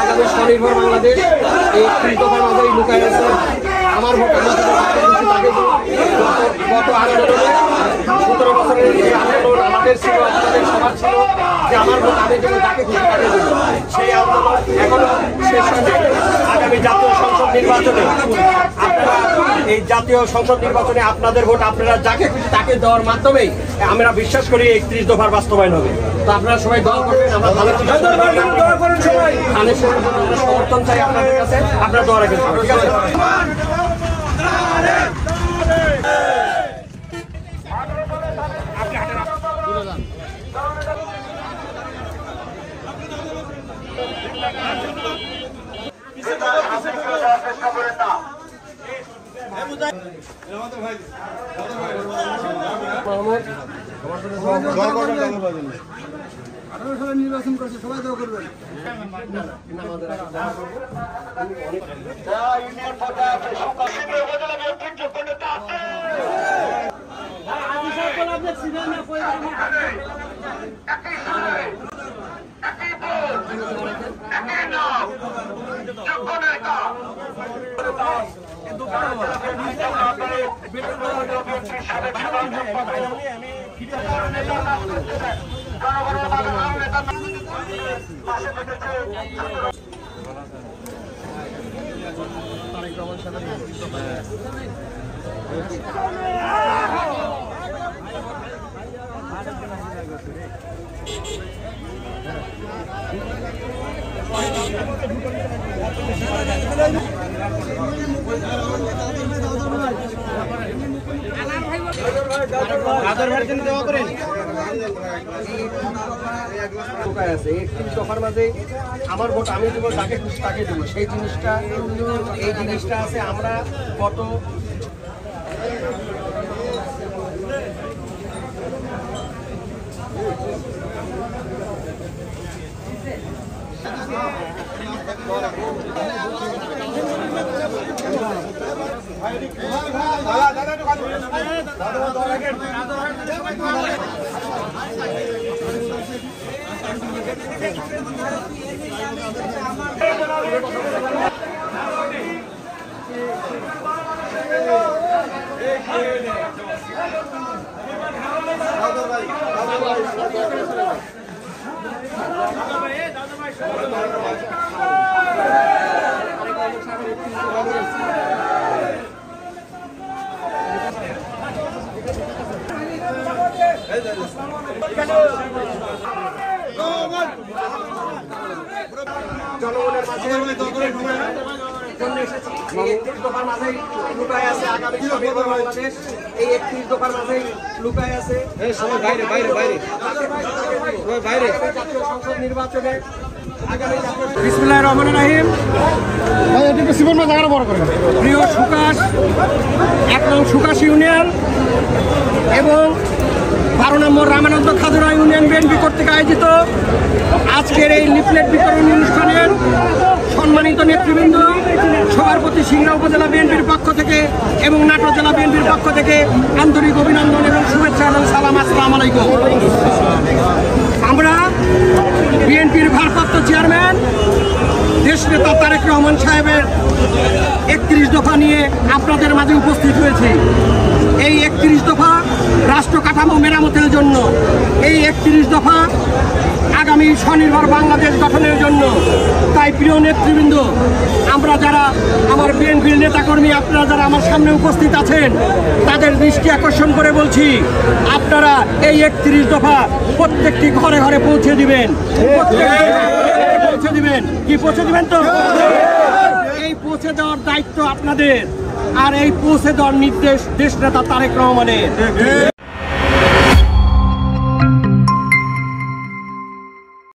আগামী স্বনির্ভর বাংলাদেশ এই ৩০ দফার মাঝেই লুকায় আছে। আমার ভোট গত আন্দোলনে ১৭ বছরের এই আন্দোলন আমাদের ছিল, আপনাদের সবার ছিল যে আমার ভোট আমি যেন তাকে খুশি তাকে দেব। সেই আন্দোলন এখনো শেষ হয়নি। আগামী জাতীয় সংসদ নির্বাচনে আপনারা এই জাতীয় সংসদ নির্বাচনে আপনাদের ভোট আপনারা যাকে খুশি তাকে দেওয়ার মাধ্যমেই আমরা বিশ্বাস করি ৩১ দফার বাস্তবায়ন হবে। তো আপনারা সবাই দোয়া করবেন, আমরা ভালো ধানের সমর্থন চাই আপনাদের কাছে, আপনারা দোয়া রাখেন। ঠিক আছে। নির্বাচন করছে, সবাই দোয়া করবেন। দফার মাঝে আমার ভোট আমি দেবো, যাকে খুশি তাকে দেবো, সেই জিনিসটা এই জিনিসটা আছে। আমরা গত জনগণের মাঝে ৩১ দফার মাঝেই লুকায় আছে আগামী স্বনির্ভর বাংলাদেশ। এই ৩১ দফার মাঝেই লুকায় আছে জাতীয় সংসদ নির্বাচনে। বিসমিল্লাহির রহমানির রহিম। প্রিয় সুকাশ ১ নং সুকাশ ইউনিয়ন এবং ১২ নম্বর রামানন্দ খাজুরা ইউনিয়ন বিএনপি কর্তৃক আয়োজিত আজকের এই লিফলেট বিতরণ অনুষ্ঠানের সম্মানিত নেতৃবৃন্দ, সবার প্রতি সিংড়া উপজেলা বিএনপির পক্ষ থেকে এবং নাটোর জেলা বিএনপির পক্ষ থেকে আন্তরিক অভিনন্দন এবং শুভেচ্ছা এবং সালাম। আসসালামু আলাইকুম। আমরা বিএনপির ভারপ্রাপ্ত চেয়ারম্যান দেশনেতা তারেক রহমান সাহেবের ৩১ দফা নিয়ে আপনাদের মাঝে উপস্থিত হয়েছি। এই ৩১ দফা রাষ্ট্র কাঠামো মেরামতের জন্য, এই ৩১ দফা আগামী স্বনির্ভর বাংলাদেশ গঠনের জন্য। তাই প্রিয় নেতৃবৃন্দ, আমরা যারা আমার বিএনপির নেতাকর্মী, আপনারা যারা আমার সামনে উপস্থিত আছেন, তাদের দৃষ্টি আকর্ষণ করে বলছি, আপনারা এই ৩১ দফা প্রত্যেকটি ঘরে ঘরে পৌঁছে দিবেন। পৌঁছে দিবেন তো? এই পৌঁছে দেওয়ার দায়িত্ব আপনাদের, আর এই পৌঁছে দেওয়ার নির্দেশ দেশনেতা তারেক রহমানের।